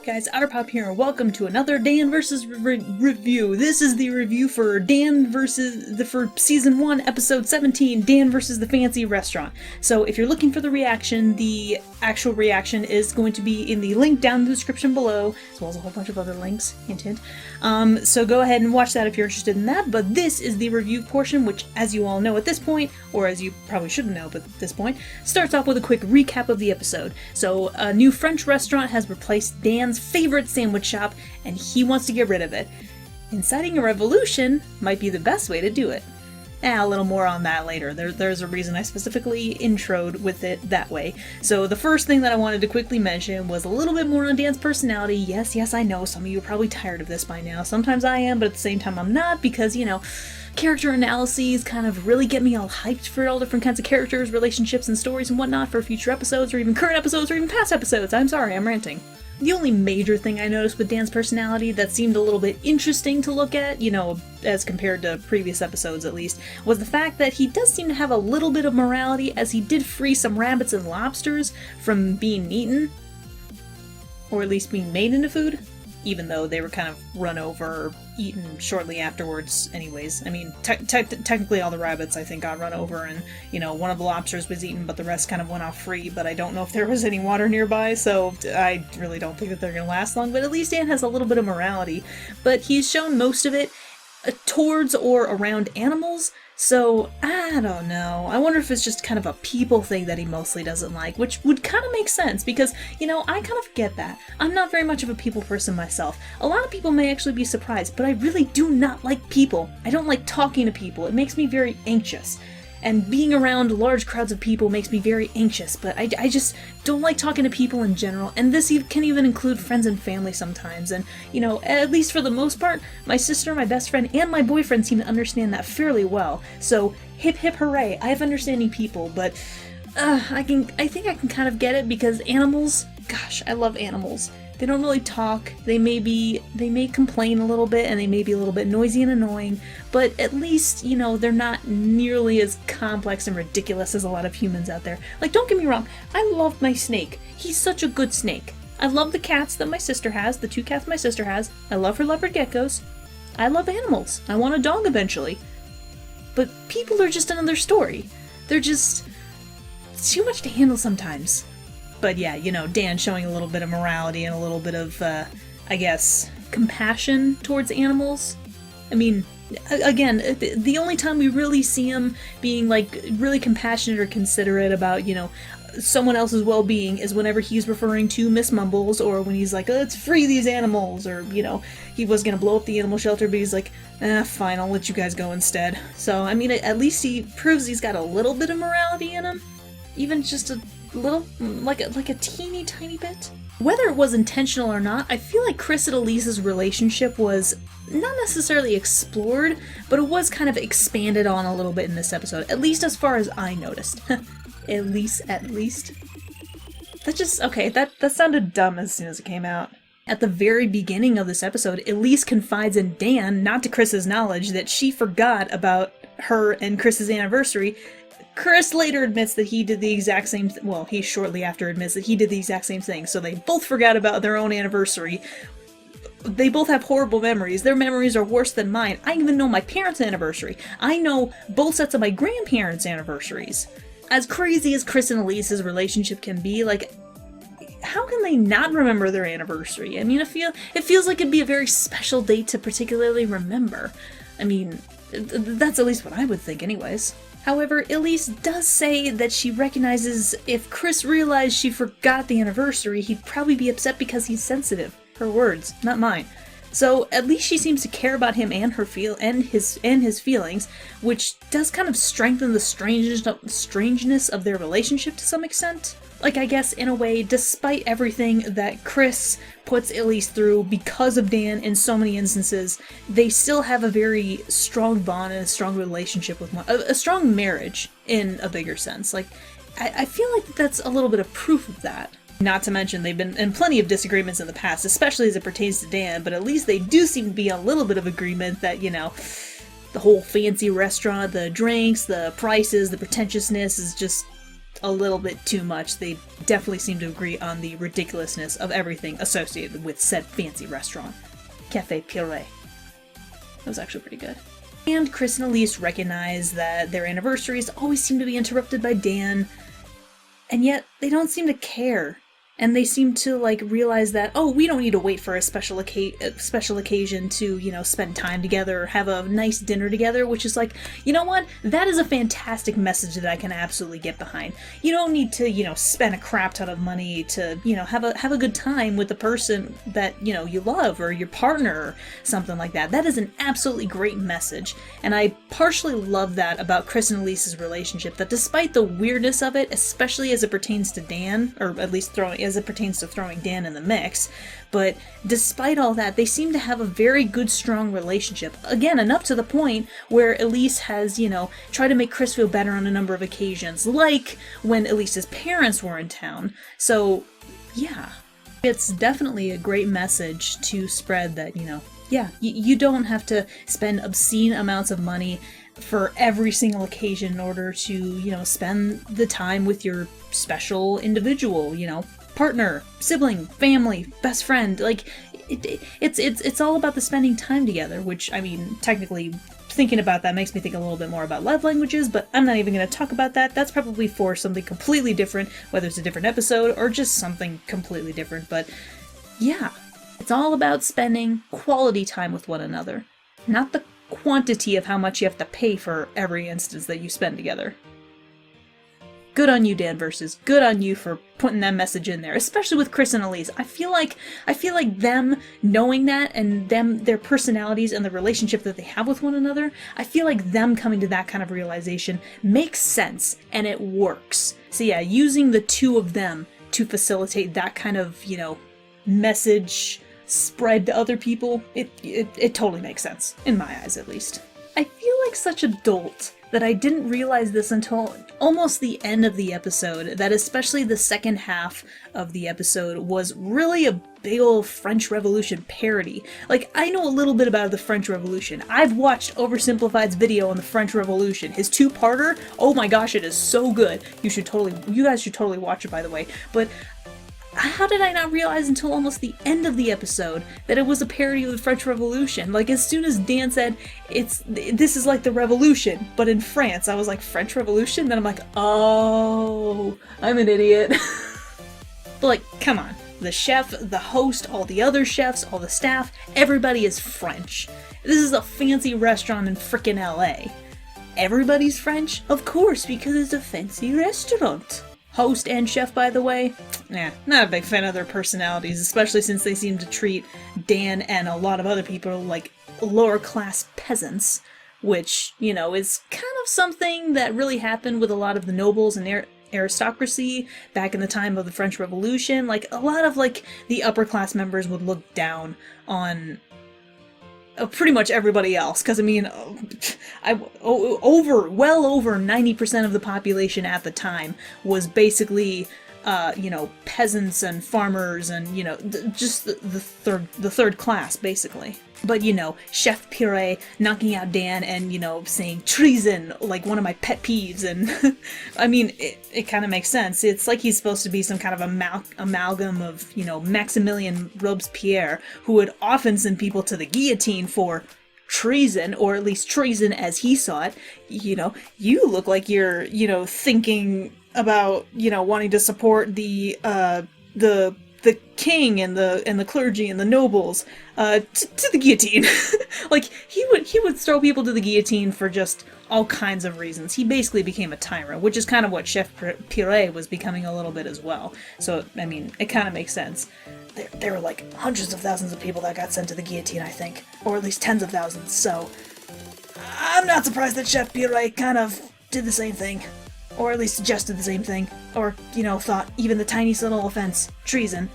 guys, Otterpop here, and welcome to another Dan vs. review. This is the review for for Season 1, Episode 17, Dan vs. the Fancy Restaurant. So if you're looking for the reaction, the actual reaction is going to be in the link down in the description below, as well as a whole bunch of other links, hint hint. So go ahead and watch that if you're interested in that, but this is the review portion, which, as you all know at this point, or as you probably shouldn't know but at this point, starts off with a quick recap of the episode. So a new French restaurant has replaced Dan's favorite sandwich shop, and he wants to get rid of it. Inciting a revolution might be the best way to do it. A little more on that later. There's a reason I specifically introed with it that way. So the first thing that I wanted to quickly mention was a little bit more on Dan's personality. Yes, I know some of you are probably tired of this by now. Sometimes I am, but at the same time I'm not, because, you know, character analyses kind of really get me all hyped for all different kinds of characters, relationships, and stories and whatnot for future episodes, or even current episodes, or even past episodes. I'm sorry, I'm ranting. The only major thing I noticed with Dan's personality that seemed a little bit interesting to look at, you know, as compared to previous episodes at least, was the fact that he does seem to have a little bit of morality, as he did free some rabbits and lobsters from being eaten, or at least being made into food, even though they were kind of run over or eaten shortly afterwards anyways. I mean, technically all the rabbits I think got run over, and, you know, one of the lobsters was eaten, but the rest kind of went off free, but I don't know if there was any water nearby, so I really don't think that they're gonna last long, but at least Dan has a little bit of morality. But he's shown most of it towards or around animals, so I don't know. I wonder if it's just kind of a people thing that he mostly doesn't like, which would kind of make sense because, you know, I kind of get that. I'm not very much of a people person myself. A lot of people may actually be surprised, but I really do not like people. I don't like talking to people. It makes me very anxious. And being around large crowds of people makes me very anxious, but I just don't like talking to people in general, and this can even include friends and family sometimes, and, you know, at least for the most part, my sister, my best friend, and my boyfriend seem to understand that fairly well, so hip hip hooray, I have understanding people, but I think I can kind of get it, because animals, gosh, I love animals. They don't really talk, they may complain a little bit, and they may be a little bit noisy and annoying, but at least, you know, they're not nearly as complex and ridiculous as a lot of humans out there. Like, don't get me wrong, I love my snake. He's such a good snake. I love the cats that my sister has, the 2 cats my sister has. I love her leopard geckos. I love animals. I want a dog eventually. But people are just another story. They're just too much to handle sometimes. But yeah, you know, Dan showing a little bit of morality and a little bit of, I guess, compassion towards animals. I mean, again, the only time we really see him being, like, really compassionate or considerate about, you know, someone else's well-being is whenever he's referring to Miss Mumbles, or when he's like, let's free these animals, or, you know, he was gonna blow up the animal shelter, but he's like, fine, I'll let you guys go instead. So, I mean, at least he proves he's got a little bit of morality in him. Even just a little, like a teeny tiny bit. Whether it was intentional or not, I feel like Chris and Elise's relationship was not necessarily explored, but it was kind of expanded on a little bit in this episode, at least as far as I noticed. At least. That just, okay, that sounded dumb as soon as it came out. At the very beginning of this episode, Elise confides in Dan, not to Chris's knowledge, that she forgot about her and Chris's anniversary. Chris later admits that he did the exact same well, he shortly after admits that he did the exact same thing, so they both forgot about their own anniversary. They both have horrible memories. Their memories are worse than mine. I even know my parents' anniversary. I know both sets of my grandparents' anniversaries. As crazy as Chris and Elise's relationship can be, like, how can they not remember their anniversary? I mean, it feels like it'd be a very special date to particularly remember. I mean, that's at least what I would think anyways. However, Elise does say that she recognizes if Chris realized she forgot the anniversary, he'd probably be upset because he's sensitive. Her words, not mine. So at least she seems to care about him and his feelings, which does kind of strengthen the strangeness of their relationship to some extent. Like, I guess, in a way, despite everything that Chris puts Elise through because of Dan in so many instances, they still have a very strong bond and a strong relationship with a strong marriage in a bigger sense. Like, I feel like that's a little bit of proof of that. Not to mention, they've been in plenty of disagreements in the past, especially as it pertains to Dan, but at least they do seem to be a little bit of agreement that, you know, the whole fancy restaurant, the drinks, the prices, the pretentiousness is just a little bit too much. They definitely seem to agree on the ridiculousness of everything associated with said fancy restaurant. Cafe Puree. That was actually pretty good. And Chris and Elise recognize that their anniversaries always seem to be interrupted by Dan, and yet they don't seem to care. And they seem to, like, realize that, oh, we don't need to wait for a special occasion to, you know, spend time together or have a nice dinner together, which is like, you know what? That is a fantastic message that I can absolutely get behind. You don't need to, you know, spend a crap ton of money to, you know, have a good time with the person that, you know, you love or your partner or something like that. That is an absolutely great message. And I partially love that about Chris and Elise's relationship, that despite the weirdness of it, especially as it pertains to Dan, or at least as it pertains to throwing Dan in the mix, but despite all that, they seem to have a very good, strong relationship. Again, enough to the point where Elise has, you know, tried to make Chris feel better on a number of occasions, like when Elise's parents were in town. So, yeah. It's definitely a great message to spread that, you know, yeah, you don't have to spend obscene amounts of money for every single occasion in order to, you know, spend the time with your special individual, you know, partner, sibling, family, best friend. Like, it's all about the spending time together, which, I mean, technically, thinking about that makes me think a little bit more about love languages, but I'm not even going to talk about that. That's probably for something completely different, whether it's a different episode or just something completely different. But yeah, it's all about spending quality time with one another, not the quantity of how much you have to pay for every instance that you spend together. Good on you, Dan Versus. Good on you for putting that message in there, especially with Chris and Elise. I feel like them knowing that, and their personalities and the relationship that they have with one another, I feel like them coming to that kind of realization makes sense, and it works. So yeah, using the two of them to facilitate that kind of, you know, message spread to other people, it totally makes sense, in my eyes at least. I feel like such a dolt that I didn't realize this until almost the end of the episode, that especially the second half of the episode was really a big old French Revolution parody. Like, I know a little bit about the French Revolution. I've watched Oversimplified's video on the French Revolution. His two-parter, oh my gosh, it is so good. You guys should totally watch it, by the way. But how did I not realize until almost the end of the episode that it was a parody of the French Revolution? Like, as soon as Dan said, this is like the Revolution, but in France, I was like, French Revolution? Then I'm like, oh, I'm an idiot. But like, come on. The chef, the host, all the other chefs, all the staff, everybody is French. This is a fancy restaurant in frickin' LA. Everybody's French? Of course, because it's a fancy restaurant. Host and chef, by the way, not a big fan of their personalities, especially since they seem to treat Dan and a lot of other people like lower class peasants, which, you know, is kind of something that really happened with a lot of the nobles and aristocracy back in the time of the French Revolution. Like, a lot of, like, the upper class members would look down on pretty much everybody else, because I mean, well over 90% of the population at the time was basically, you know, peasants and farmers and, you know, just the third class, basically. But, you know, Chef Puree knocking out Dan and, you know, saying treason, like one of my pet peeves, and I mean, it kind of makes sense. It's like he's supposed to be some kind of amalgam of, you know, Maximilien Robespierre, who would often send people to the guillotine for treason, or at least treason as he saw it. You know, you look like you're, you know, thinking about, you know, wanting to support the king and the clergy and the nobles to the guillotine. Like, he would throw people to the guillotine for just all kinds of reasons. He basically became a tyrant, which is kind of what Chef Puree was becoming a little bit as well. So, I mean, it kind of makes sense. There were like hundreds of thousands of people that got sent to the guillotine, I think, or at least tens of thousands. So I'm not surprised that Chef Puree kind of did the same thing. Or at least suggested the same thing. Or, you know, thought even the tiniest little offense, treason,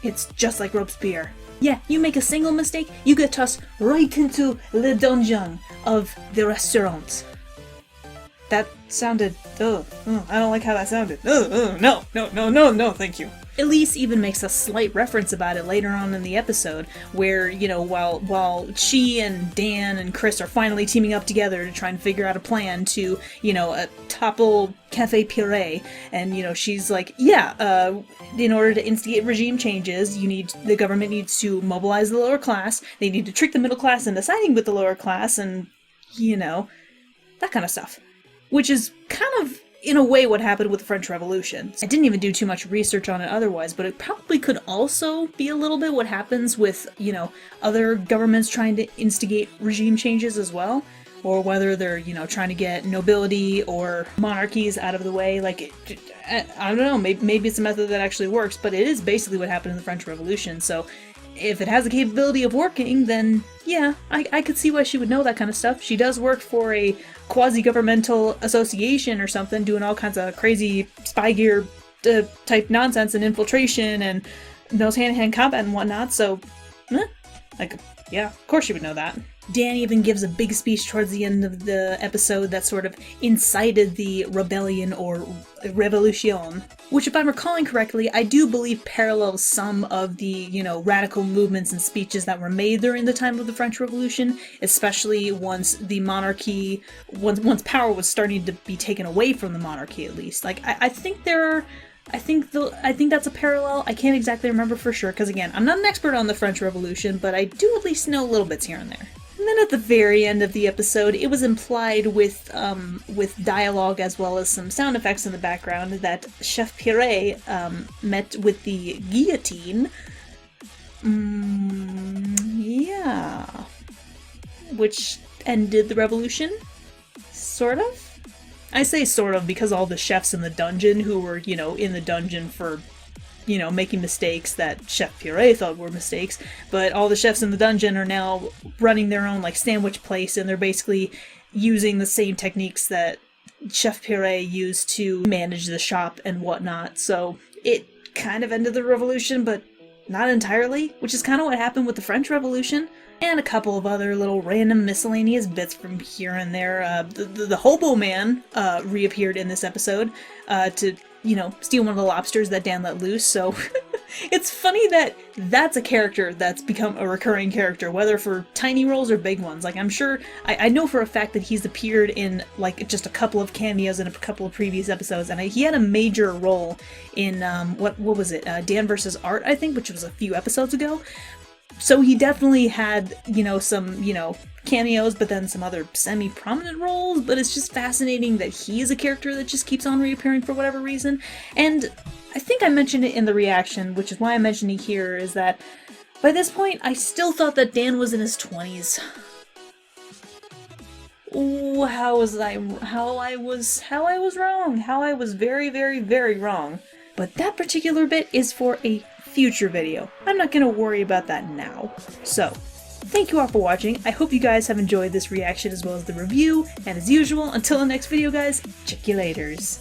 it's just like Robespierre. Yeah, you make a single mistake, you get tossed right into the dungeon of the restaurant. That sounded, I don't like how that sounded. No, thank you. Elise even makes a slight reference about it later on in the episode, where, you know, while she and Dan and Chris are finally teaming up together to try and figure out a plan to, you know, topple Cafe Puree, and, you know, she's like, yeah, in order to instigate regime changes, the government needs to mobilize the lower class, they need to trick the middle class into siding with the lower class, and, you know, that kind of stuff. Which is kind of, in a way, what happened with the French Revolution. I didn't even do too much research on it otherwise, but it probably could also be a little bit what happens with, you know, other governments trying to instigate regime changes as well, or whether they're, you know, trying to get nobility or monarchies out of the way. Like, I don't know, maybe it's a method that actually works, but it is basically what happened in the French Revolution, so if it has the capability of working, then yeah, I could see why she would know that kind of stuff. She does work for a quasi-governmental association or something, doing all kinds of crazy spy gear type nonsense and infiltration, and knows hand-to-hand combat and whatnot, so, like, yeah, of course she would know that. Dan even gives a big speech towards the end of the episode that sort of incited the rebellion or revolution, which, if I'm recalling correctly, I do believe parallels some of the, you know, radical movements and speeches that were made during the time of the French Revolution, especially once the monarchy, once power was starting to be taken away from the monarchy, at least. Like, I think that's a parallel. I can't exactly remember for sure, because again, I'm not an expert on the French Revolution, but I do at least know little bits here and there. And then at the very end of the episode, it was implied with dialogue as well as some sound effects in the background that Chef Puree met with the guillotine. Yeah. Which ended the revolution? Sort of? I say sort of because all the chefs in the dungeon who were, you know, in the dungeon for, you know, making mistakes that Chef Puree thought were mistakes, but all the chefs in the dungeon are now running their own, like, sandwich place, and they're basically using the same techniques that Chef Puree used to manage the shop and whatnot, so it kind of ended the revolution, but not entirely, which is kind of what happened with the French Revolution, and a couple of other little random miscellaneous bits from here and there. The hobo man reappeared in this episode to, you know, steal one of the lobsters that Dan let loose, so it's funny that that's a character that's become a recurring character, whether for tiny roles or big ones. Like, I'm sure, I know for a fact that he's appeared in, like, just a couple of cameos in a couple of previous episodes, and he had a major role in, what was it, Dan vs. Art, I think, which was a few episodes ago. So he definitely had, you know, some, you know, cameos, but then some other semi-prominent roles, but it's just fascinating that he is a character that just keeps on reappearing for whatever reason. And I think I mentioned it in the reaction, which is why I'm mentioning it here, is that by this point, I still thought that Dan was in his 20s. Ooh, how I was wrong. How I was very, very, very wrong. But that particular bit is for a future video. I'm not gonna worry about that now. So, thank you all for watching. I hope you guys have enjoyed this reaction as well as the review, and as usual, until the next video guys, check you laters.